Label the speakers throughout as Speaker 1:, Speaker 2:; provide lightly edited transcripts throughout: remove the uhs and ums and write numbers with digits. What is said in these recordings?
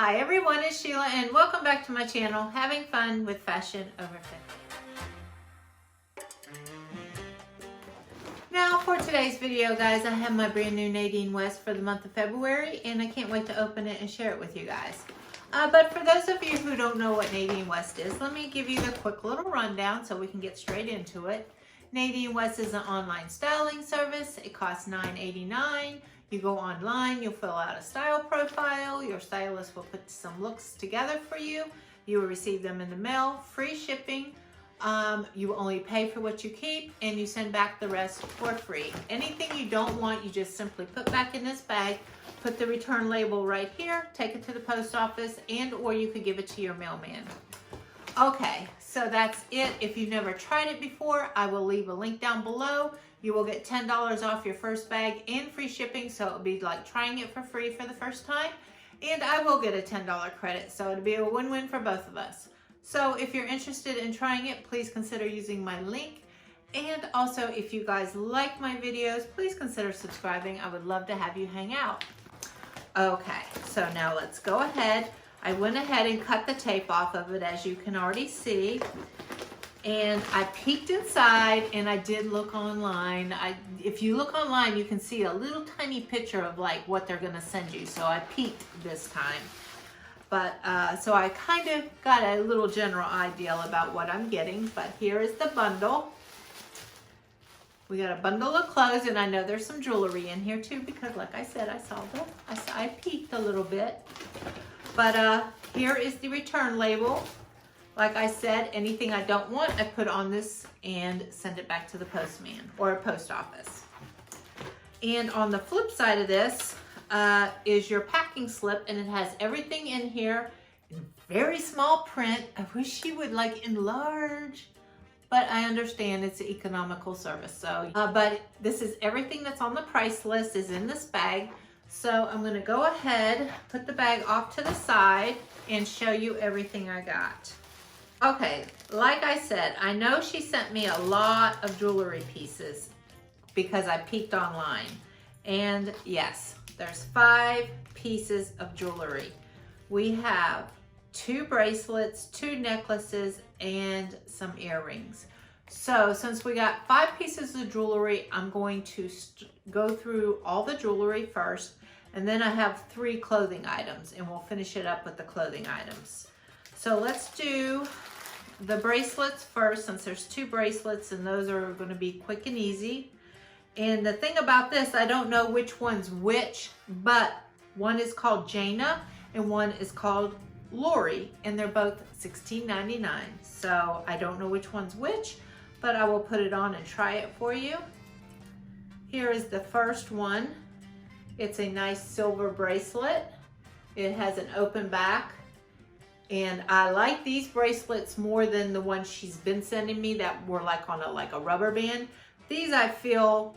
Speaker 1: Hi everyone, it's Sheila and welcome back to my channel, Having Fun with Fashion Over 50. Now for today's video, guys, I have my brand new Nadine West for the month of February and I can't wait to open it and share it with you guys. But for those of you who don't know what Nadine West is, let me give you the quick little rundown so we can get straight into it. Nadine West is an online styling service. It costs $9.89. You go online, you'll fill out a style profile, your stylist will put some looks together for you, you will receive them in the mail, free shipping, you only pay for what you keep, and you send back the rest for free. Anything you don't want, you just simply put back in this bag, put the return label right here, take it to the post office, and or you could give it to your mailman. Okay, so that's it. If you've never tried it before, I will leave a link down below. You will get $10 off your first bag and free shipping, so it'll be like trying it for free for the first time. And I will get a $10 credit, so it'll be a win-win for both of us. So if you're interested in trying it, please consider using my link. And also, if you guys like my videos, please consider subscribing. I would love to have you hang out. Okay, so now let's go ahead. I went ahead and cut the tape off of it, as you can already see. And I peeked inside and I did look online. If you look online, you can see a little tiny picture of like what they're gonna send you. So I peeked this time. But so I kind of got a little general idea about what I'm getting. But here is the bundle. We got a bundle of clothes, and I know there's some jewelry in here too, because like I said, I peeked a little bit. But here is the return label. Like I said, anything I don't want, I put on this and send it back to the postman or post office. And on the flip side of this is your packing slip, and it has everything in here in very small print. I wish you would like enlarge, but I understand it's an economical service. So, but this is everything that's on the price list is in this bag. So I'm gonna go ahead, put the bag off to the side and show you everything I got. Okay, like I said, I know she sent me a lot of jewelry pieces because I peeked online. And yes, there's 5 pieces of jewelry. We have 2 bracelets, 2 necklaces, and some earrings. So since we got 5 pieces of jewelry, I'm going to go through all the jewelry first, and then I have 3 clothing items, and we'll finish it up with the clothing items. So let's do the bracelets first, since there's 2 bracelets, and those are going to be quick and easy. And the thing about this, I don't know which one's which, but one is called Jaina and one is called Lori, and they're both $16.99. So I don't know which one's which, but I will put it on and try it for you. Here is the first one. It's a nice silver bracelet. It has an open back. And I like these bracelets more than the ones she's been sending me that were like on a rubber band. These I feel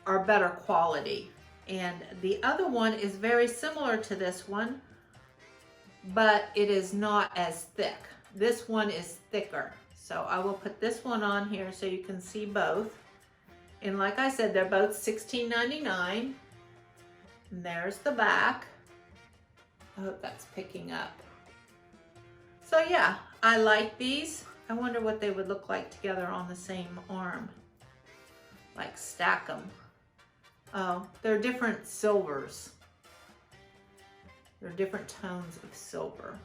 Speaker 1: are better quality. And the other one is very similar to this one, but it is not as thick. This one is thicker. So I will put this one on here so you can see both. And like I said, they're both $16.99. And there's the back. I hope that's picking up. So yeah, I like these. I wonder what they would look like together on the same arm. Like stack them. Oh, they're different silvers. They're different tones of silver.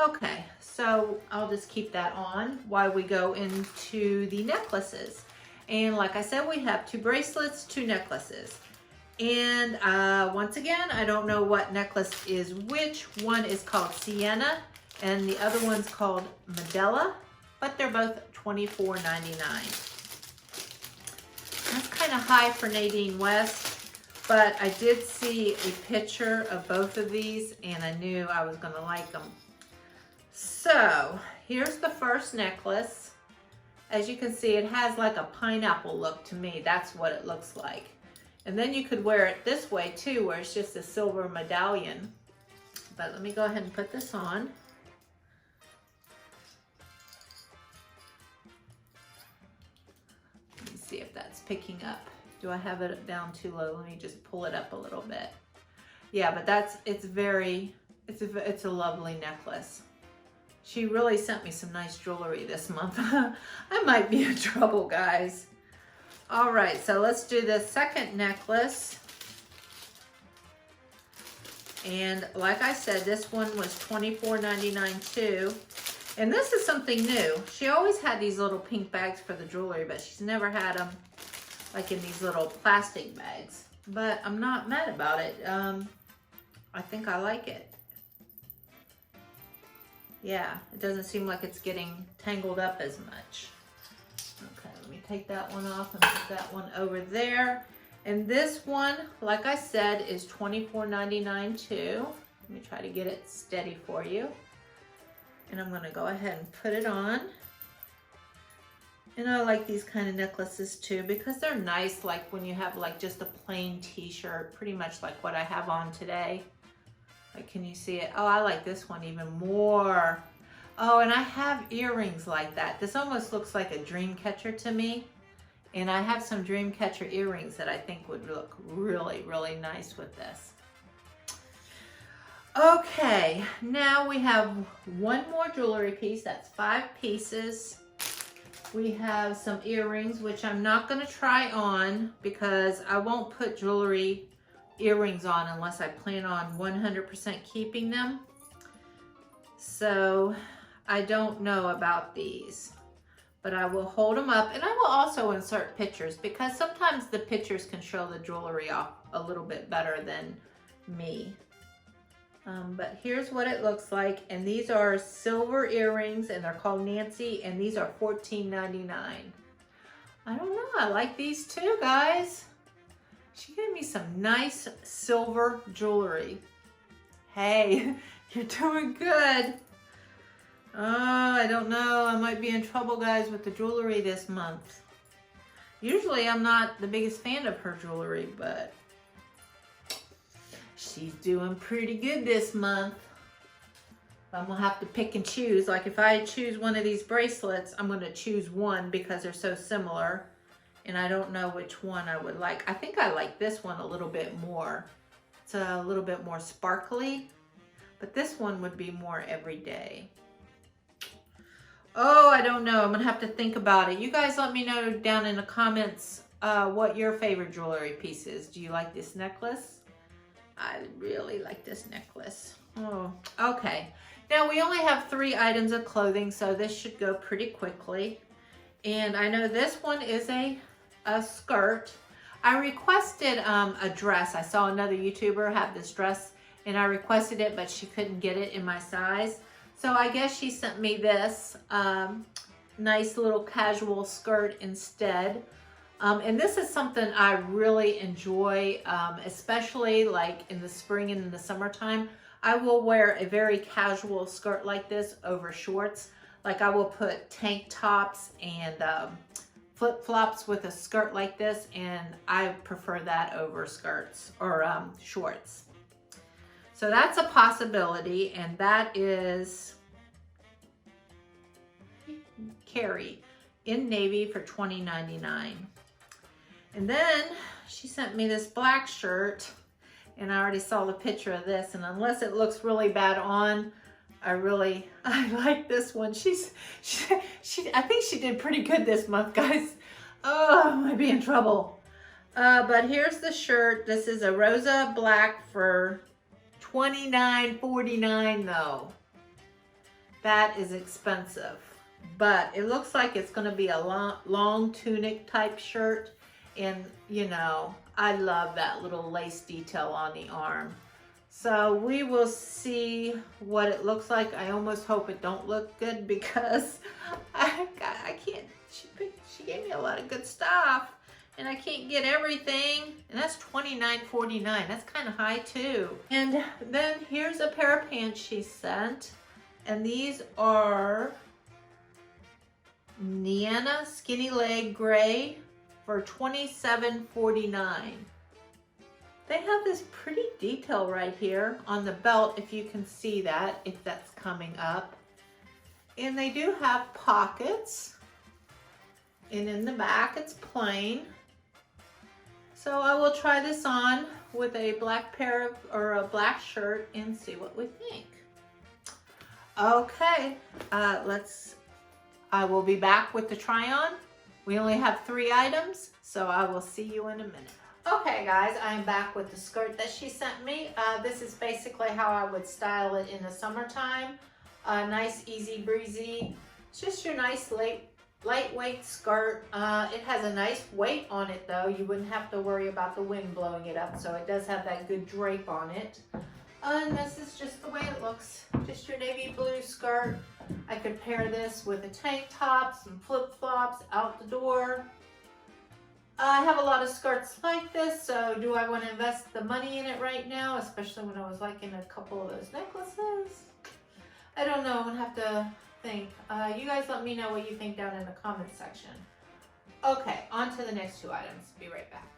Speaker 1: Okay, so I'll just keep that on while we go into the necklaces. And like I said, we have 2 bracelets, 2 necklaces. And once again, I don't know what necklace is which. One is called Sienna and the other one's called Medela, but they're both $24.99. That's kind of high for Nadine West, but I did see a picture of both of these and I knew I was gonna like them. So here's the first necklace. As you can see, it has like a pineapple look to me. That's what it looks like. And then you could wear it this way too, where it's just a silver medallion. But let me go ahead and put this on. Let me see if that's picking up. Do I have it down too low? Let me just pull it up a little bit. Yeah, but it's very It's a lovely necklace. She really sent me some nice jewelry this month. I might be in trouble, guys. All right, so let's do the second necklace. And like I said, this one was $24.99 too. And this is something new. She always had these little pink bags for the jewelry, but she's never had them like in these little plastic bags. But I'm not mad about it. I think I like it. Yeah, it doesn't seem like it's getting tangled up as much. Okay, let me take that one off and put that one over there. And this one, like I said, is $24.99 too. Let me try to get it steady for you. And I'm gonna go ahead and put it on. And I like these kind of necklaces too because they're nice, like when you have like just a plain t-shirt, pretty much like what I have on today. Like, can you see it? Oh, I like this one even more. Oh, and I have earrings like that. This almost looks like a Dreamcatcher to me. And I have some Dreamcatcher earrings that I think would look really, really nice with this. Okay, now we have one more jewelry piece. That's 5 pieces. We have some earrings, which I'm not going to try on because I won't put jewelry earrings on unless I plan on 100% keeping them. So I don't know about these, but I will hold them up and I will also insert pictures because sometimes the pictures can show the jewelry off a little bit better than me. But here's what it looks like, and these are silver earrings and they're called Nancy, and these are $14.99. I don't know, I like these too, guys. She gave me some nice silver jewelry. Hey, you're doing good. Oh, I don't know, I might be in trouble, guys, with the jewelry this month. Usually I'm not the biggest fan of her jewelry, but she's doing pretty good this month. I'm gonna have to pick and choose. Like if I choose one of these bracelets, I'm gonna choose one because they're so similar. And I don't know which one I would like. I think I like this one a little bit more. It's a little bit more sparkly, but this one would be more everyday. Oh, I don't know. I'm gonna have to think about it. You guys let me know down in the comments what your favorite jewelry piece is. Do you like this necklace? I really like this necklace. Oh, okay. Now we only have 3 items of clothing, so this should go pretty quickly. And I know this one is a skirt. I requested a dress. I saw another YouTuber have this dress and I requested it, but she couldn't get it in my size. So I guess she sent me this nice little casual skirt instead. And this is something I really enjoy, especially like in the spring and in the summertime. I will wear a very casual skirt like this over shorts. Like I will put tank tops and flip-flops with a skirt like this, and I prefer that over skirts or shorts. So that's a possibility, and that is Carrie in navy for $20.99. And then she sent me this black shirt, and I already saw the picture of this, and unless it looks really bad on, I like this one. I think she did pretty good this month, guys. Oh, I might be in trouble. But here's the shirt. This is a rosa black for $29.49 though. That is expensive, but it looks like it's gonna be a long tunic type shirt. And you know, I love that little lace detail on the arm. So we will see what it looks like. I almost hope it don't look good because I can't, she gave me a lot of good stuff and I can't get everything. And that's $29.49. That's kind of high too. And then here's a pair of pants she sent. And these are Niana skinny leg gray for $27.49. They have this pretty detail right here on the belt, if you can see that, if that's coming up. And they do have pockets. And in the back, it's plain. So I will try this on with a black pair of, or a black shirt and see what we think. Okay, I will be back with the try on. We only have 3 items, so I will see you in a minute. Okay guys, I'm back with the skirt that she sent me. This is basically how I would style it in the summertime. Nice, easy breezy. It's just your nice lightweight skirt. It has a nice weight on it though. You wouldn't have to worry about the wind blowing it up, so it does have that good drape on it. And this is just the way it looks. Just your navy blue skirt. I could pair this with a tank top, some flip-flops, out the door. I have a lot of skirts like this, so do I want to invest the money in it right now, especially when I was liking a couple of those necklaces? I don't know, I'm going to have to think. You guys let me know what you think down in the comment section. Okay, on to the next 2 items. Be right back.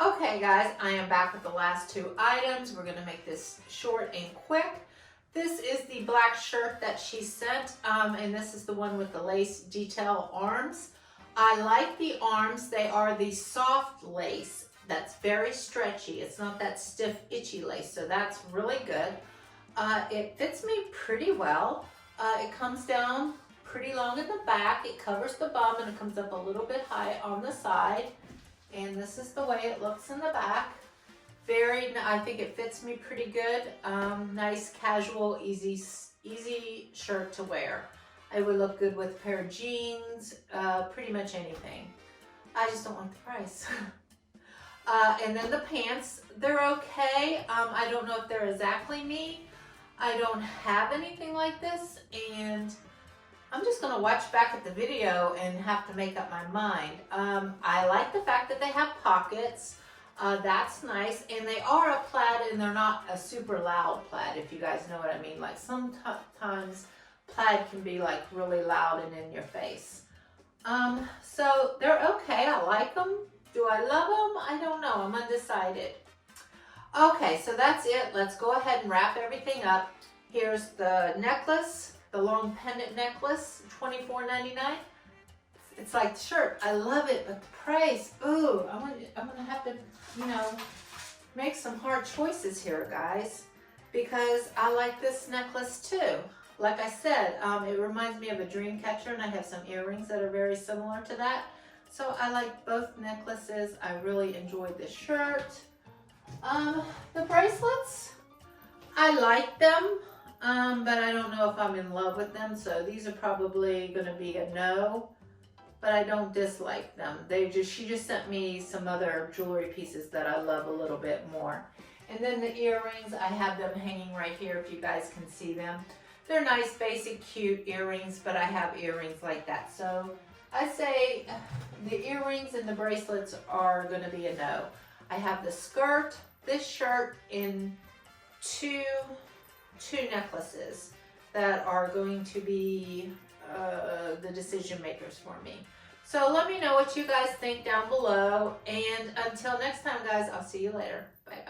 Speaker 1: Okay guys, I am back with the last 2 items. We're going to make this short and quick. This is the black shirt that she sent, and this is the one with the lace detail arms. I like the arms. They are the soft lace that's very stretchy. It's not that stiff, itchy lace, so that's really good. It fits me pretty well. It comes down pretty long at the back. It covers the bum and it comes up a little bit high on the side. And this is the way it looks in the back. I think it fits me pretty good. Nice, casual, easy shirt to wear. It would look good with a pair of jeans, pretty much anything. I just don't want the price. And then the pants, they're okay. I don't know if they're exactly me. I don't have anything like this, and I'm just gonna watch back at the video and have to make up my mind. I like the fact that they have pockets. That's nice, and they are a plaid, and they're not a super loud plaid, if you guys know what I mean. Like sometimes plaid can be like really loud and in your face. So they're okay. I like them. Do I love them? I don't know. I'm undecided. Okay, so that's it. Let's go ahead and wrap everything up. Here's the necklace, the long pendant necklace, $24.99. It's like the shirt. I love it, but the price, ooh, I'm gonna have to, you know, make some hard choices here, guys, because I like this necklace too. Like I said, it reminds me of a Dreamcatcher, and I have some earrings that are very similar to that. So I like both necklaces. I really enjoyed this shirt. The bracelets, I like them, but I don't know if I'm in love with them. So these are probably gonna be a no, but I don't dislike them. She just sent me some other jewelry pieces that I love a little bit more. And then the earrings, I have them hanging right here if you guys can see them. They're nice, basic, cute earrings, but I have earrings like that. So I say the earrings and the bracelets are gonna be a no. I have the skirt, this shirt, in two necklaces that are going to be the decision makers for me. So let me know what you guys think down below. And until next time, guys, I'll see you later. Bye.